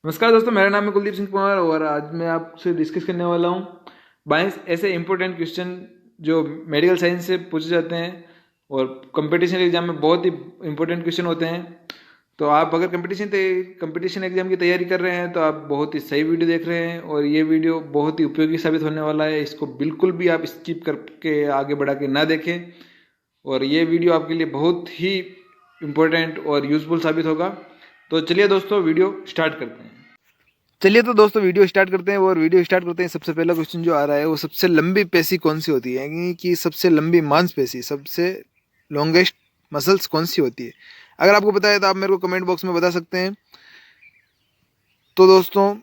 नमस्कार दोस्तों, मेरा नाम है कुलदीप सिंह कुमार और आज मैं आपसे डिस्कस करने वाला हूँ 22 ऐसे इंपॉर्टेंट क्वेश्चन जो मेडिकल साइंस से पूछे जाते हैं और कंपटीशन एग्जाम में बहुत ही इंपॉर्टेंट क्वेश्चन होते हैं। तो आप अगर कंपटीशन एग्जाम की तैयारी कर रहे हैं तो आप बहुत ही सही वीडियो देख रहे हैं और ये वीडियो बहुत ही उपयोगी साबित होने वाला है। इसको बिल्कुल भी आप स्किप करके आगे बढ़ा के ना देखें और ये वीडियो आपके लिए बहुत ही इम्पोर्टेंट और यूज़फुल साबित होगा। तो चलिए दोस्तों, वीडियो स्टार्ट करते हैं। चलिए तो दोस्तों वीडियो स्टार्ट करते हैं और वीडियो स्टार्ट करते हैं। सबसे पहला क्वेश्चन जो आ रहा है वो सबसे लंबी पेशी कौन सी होती है, यानी कि सबसे लंबी मांसपेशी, सबसे लॉन्गेस्ट मसल्स कौन सी होती है। अगर आपको पता है तो आप मेरे को कमेंट बॉक्स में बता सकते हैं। तो दोस्तों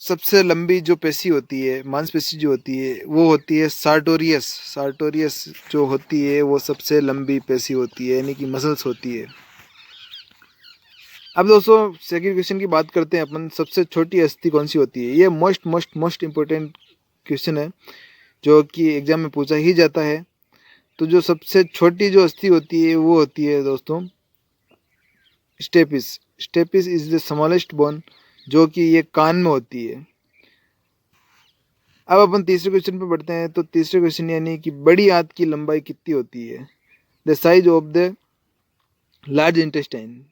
सबसे लंबी जो पेशी होती है, मांसपेशी जो होती है वो होती है सार्टोरियस। सार्टोरियस जो होती है वो सबसे लंबी पेशी होती है, यानी कि मसल्स होती है। अब दोस्तों सेकंड क्वेश्चन की बात करते हैं अपन, सबसे छोटी अस्थि कौन सी होती है। ये मोस्ट इम्पोर्टेंट क्वेश्चन है जो कि एग्जाम में पूछा ही जाता है। तो जो सबसे छोटी जो अस्थि होती है वो होती है दोस्तों stapes. Stapes is the smallest bone, जो कि ये कान में होती है। अब अपन तीसरे क्वेश्चन पे बढ़ते हैं। तो तीसरे क्वेश्चन यानी कि बड़ी आंत की लंबाई कितनी होती है, the size of the large intestine.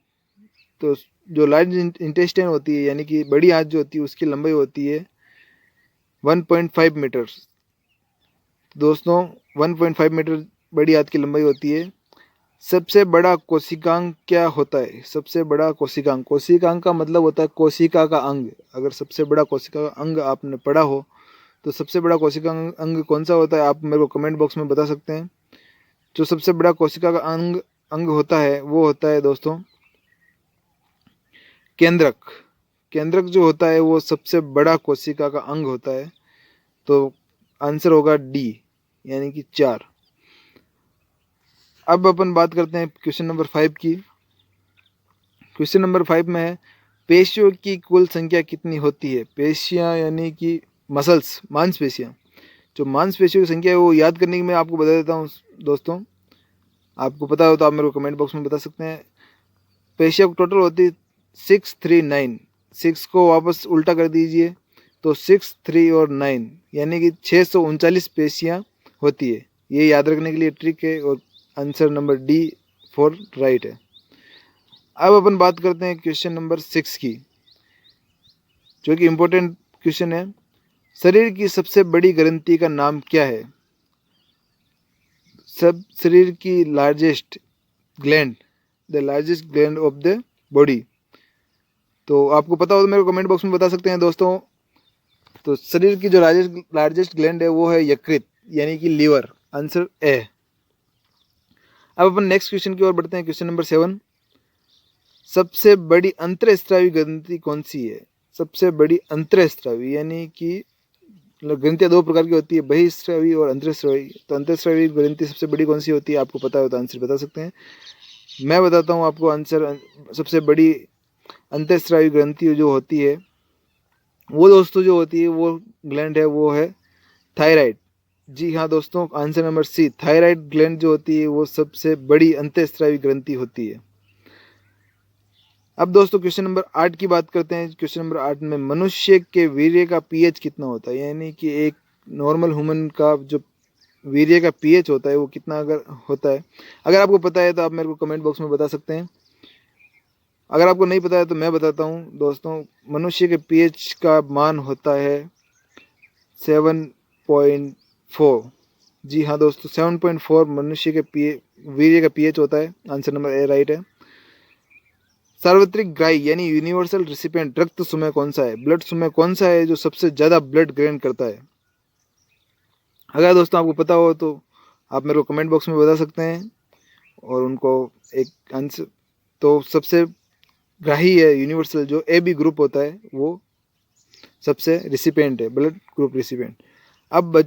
तो जो लार्ज इंटेस्टाइन होती है यानी कि बड़ी आंत जो होती है उसकी लंबाई होती है 1.5 मीटर। दोस्तों 1.5 मीटर बड़ी आंत की लंबाई होती है। सबसे बड़ा कोशिकांग क्या होता है, सबसे बड़ा कोशिकांग, कोशिकांग का मतलब होता है कोशिका का अंग। अगर सबसे बड़ा कोशिका का अंग आपने पढ़ा हो तो सबसे बड़ा कोशिका अंग कौन सा होता है आप मेरे को कमेंट बॉक्स में बता सकते हैं। जो सबसे बड़ा कोशिका का अंग अंग होता है वो होता है दोस्तों केंद्रक। केंद्रक जो होता है वो सबसे बड़ा कोशिका का अंग होता है। तो आंसर होगा डी, यानी कि 4। अब अपन बात करते हैं क्वेश्चन नंबर 5 की। क्वेश्चन नंबर 5 में है पेशियों की कुल संख्या कितनी होती है। पेशियां यानी कि मसल्स, मांसपेशियां। जो मांसपेशियों की संख्या है वो याद करने की मैं आपको बता देता हूँ दोस्तों। आपको पता हो तो आप मेरे को कमेंट बॉक्स में बता सकते हैं। पेशियां टोटल होती है 639। 6 को वापस उल्टा कर दीजिए तो 6, 3 और 9 यानी कि 639 पेशियां होती है। ये याद रखने के लिए ट्रिक है और आंसर नंबर डी 4 राइट है। अब अपन बात करते हैं क्वेश्चन नंबर 6 की, जो कि इम्पोर्टेंट क्वेश्चन है। शरीर की सबसे बड़ी ग्रंथि का नाम क्या है। सब शरीर की largest gland, the largest gland of the body. तो आपको पता हो तो मेरे को कमेंट बॉक्स में बता सकते हैं दोस्तों। तो शरीर की जो लार्जेस्ट ग्लैंड है वो है यकृत, यानी कि लीवर। Answer A. अब अपन नेक्स्ट क्वेश्चन की ओर बढ़ते हैं। क्वेश्चन नंबर 7, सबसे बड़ी अंतरस्रावी ग्रंथि कौन सी है। सबसे बड़ी अंतरस्रावी यानी कि ग्रंथियां दो प्रकार की होती है, बहिस्रावी और अंतरस्रावी। तो अंतरस्रावी ग्रंथि सबसे बड़ी कौन सी होती है, आपको पता हो तो आंसर बता सकते हैं। मैं बताता हूँ आपको आंसर। सबसे बड़ी अंतरस्रावी ग्रंथि जो होती है वो दोस्तों जो होती है वो ग्लैंड है वो है थायराइड। जी हाँ दोस्तों, answer number C, thyroid gland जो होती है वो सबसे बड़ी अंतःस्रावी ग्रंथि होती है। अब दोस्तों क्वेश्चन नंबर 8 की बात करते हैं। क्वेश्चन नंबर 8 में मनुष्य के वीर्य का पीएच कितना होता है, यानी कि एक नॉर्मल ह्यूमन का जो वीर्य का पीएच होता है वो कितना अगर होता है। अगर आपको पता है तो आप मेरे को कमेंट बॉक्स में बता सकते हैं। अगर आपको नहीं पता है तो मैं बताता हूँ दोस्तों। मनुष्य के पीएच का मान होता है 7.4। जी हाँ दोस्तों, 7.4 मनुष्य के वीर्य का पीएच होता है। आंसर नंबर ए राइट है। सार्वत्रिक ग्राही यानी यूनिवर्सल रिसिपिएंट रक्त सुमे कौन सा है, ब्लड सुमे कौन सा है जो सबसे ज्यादा ब्लड ग्रहण करता है। अगर दोस्तों आपको पता हो तो आप मेरे को कमेंट बॉक्स में बता सकते हैं और उनको एक आंसर। तो सबसे ग्राही है यूनिवर्सल, जो ए बी ग्रुप होता है वो सबसे रिसिपिएंट है, ब्लड ग्रुप रिसिपिएंट। अब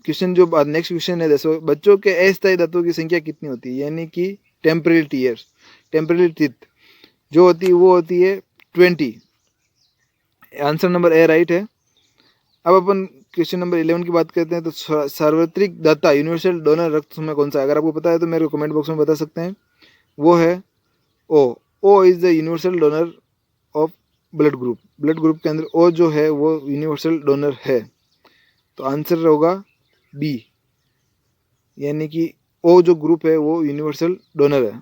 क्वेश्चन जो नेक्स्ट क्वेश्चन है दोस्तों, बच्चों के अस्थायी दांतों की संख्या कितनी होती है, यानी कि टेम्पररी टीयर्स, टेम्पररी टीथ जो होती है वो होती है 20। आंसर नंबर ए राइट है। अब अपन क्वेश्चन नंबर 11 की बात करते हैं। तो सार्वत्रिक दाता यूनिवर्सल डोनर रक्त समूह कौन सा है। अगर आपको पता है तो मेरे को कमेंट बॉक्स में बता सकते हैं। वो है O. O is the universal donor of blood group के अंदर ओ जो है वो यूनिवर्सल डोनर है। तो आंसर होगा बी, यानी कि ओ जो ग्रुप है वो यूनिवर्सल डोनर है।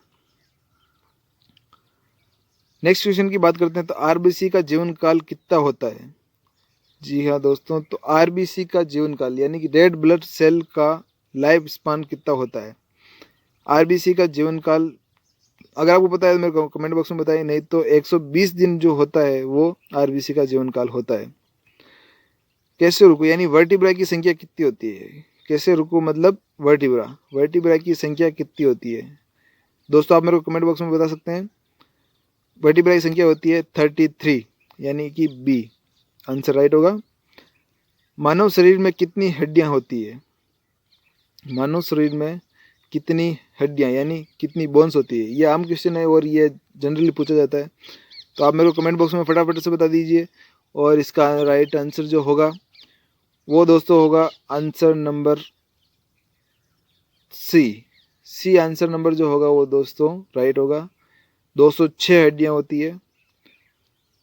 नेक्स्ट क्वेश्चन की बात करते हैं। तो आरबीसी का जीवन काल कितना होता है? जी हाँ दोस्तों, तो आरबीसी का जीवन काल यानी कि रेड ब्लड सेल का लाइफ स्पान कितना होता है? आरबीसी का जीवन काल अगर आपको पता है तो मेरे को कमेंट बॉक्स में बताइए, नहीं तो 120 दिन जो होता है वो आरबीसी का जीवन काल होता है। कैसे रुको यानी वर्टिब्रा की संख्या कितनी होती है? कैसे रुको मतलब वर्टिब्रा की संख्या कितनी होती है? दोस्तों आप मेरे को कमेंट बॉक्स में बता सकते हैं। वर्टिब्रा की संख्या होती है 33, यानी कि बी आंसर राइट होगा। मानव शरीर में कितनी हड्डियां होती है? मानव शरीर में कितनी हड्डियां यानी कितनी बोन्स होती है? ये आम क्वेश्चन है और ये जनरली पूछा जाता है। तो आप मेरे को कमेंट बॉक्स में फटाफट से बता दीजिए। और इसका राइट आंसर जो होगा वो दोस्तों होगा answer number C answer number जो होगा वो दोस्तों राइट होगा। 206 हड्डियां होती है।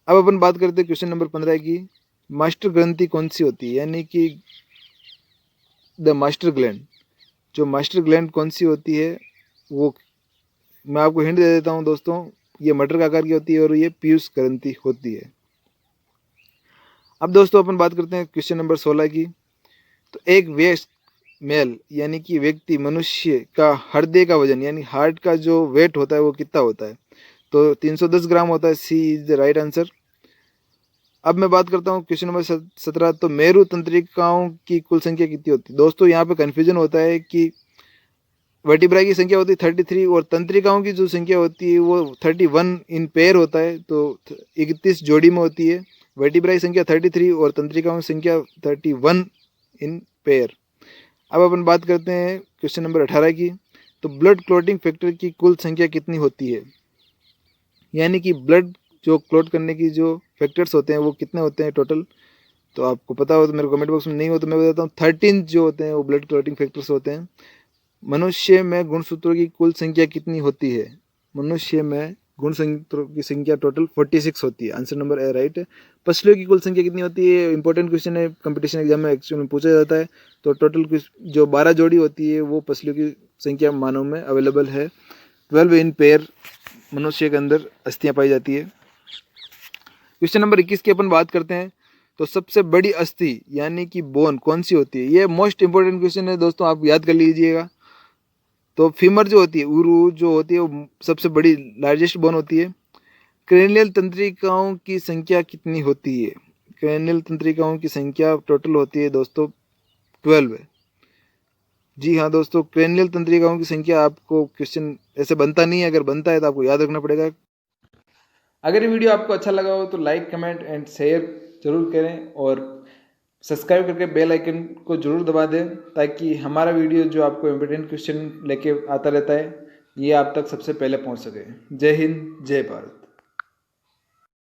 अब अपन बात करते हैं क्वेश्चन नंबर 15 की। मास्टर ग्रंथि कौन सी होती है यानी कि द मास्टर ग्लैंड, जो मास्टर ग्लैंड कौन सी होती है वो मैं आपको हिंट दे देता हूं दोस्तों। ये मटर के आकार की होती है और ये पीयूष ग्रंथि होती है। अब दोस्तों अपन बात करते हैं क्वेश्चन नंबर 16 की। तो एक वयस्क मेल यानी कि व्यक्ति मनुष्य का हृदय का वजन यानी हार्ट का जो वेट होता है वो कितना होता है? तो 310 ग्राम होता है। सी इज द राइट आंसर। अब मैं बात करता हूँ क्वेश्चन नंबर 17। तो मेरु तंत्रिकाओं की कुल संख्या कितनी होती है? दोस्तों यहाँ पे कन्फ्यूजन होता है कि वर्टिब्रा की संख्या होती है 33 और तंत्रिकाओं की जो संख्या होती है वो 31 इन पेयर होता है। तो 31 जोड़ी में होती है। वर्टिब्रा की संख्या 33 और तंत्रिकाओं की संख्या 31 इन पेयर। अब अपन बात करते हैं क्वेश्चन नंबर 18 की। तो ब्लड क्लॉटिंग फैक्टर की कुल संख्या कितनी होती है? यानी कि ब्लड जो क्लॉट करने की जो फैक्टर्स होते हैं वो कितने होते हैं टोटल? तो आपको पता हो तो मेरे कमेंट बॉक्स में, नहीं हो तो मैं बताता हूँ। 13 जो होते हैं वो ब्लड क्लॉटिंग फैक्टर्स होते हैं। मनुष्य में गुणसूत्रों की कुल संख्या कितनी होती है? मनुष्य में गुणसूत्रों की संख्या टोटल 46 होती है। आंसर नंबर ए राइट है। पसलियों की कुल संख्या कितनी होती है? इंपॉर्टेंट क्वेश्चन है, कंपटीशन एग्जाम में एक्चुअली में पूछा जाता है। तो टोटल जो 12 जोड़ी होती है वो पसलियों की संख्या मानव में अवेलेबल है। 12 इन पेयर मनुष्य के अंदर अस्थियां पाई जाती है। क्वेश्चन नंबर 21 की अपन बात करते हैं। तो सबसे बड़ी अस्थि यानी कि बोन कौन सी होती है? ये मोस्ट इंपॉर्टेंट क्वेश्चन है दोस्तों, आप याद कर लीजिएगा। तो फीमर जो होती है, उरू जो होती है वो सबसे बड़ी लार्जेस्ट बोन होती है। क्रेनियल तंत्रिकाओं की संख्या कितनी होती है? क्रेनियल तंत्रिकाओं की संख्या टोटल होती है दोस्तों 12 है। जी हाँ दोस्तों, क्रेनियल तंत्रिकाओं की संख्या आपको क्वेश्चन ऐसे बनता नहीं है, अगर बनता है तो आपको याद रखना पड़ेगा। अगर ये वीडियो आपको अच्छा लगा हो तो लाइक कमेंट एंड शेयर जरूर करें और सब्सक्राइब करके बेल आइकन को जरूर दबा दें ताकि हमारा वीडियो जो आपको इम्पोर्टेंट क्वेश्चन लेके आता रहता है ये आप तक सबसे पहले पहुंच सके। जय हिंद, जय भारत।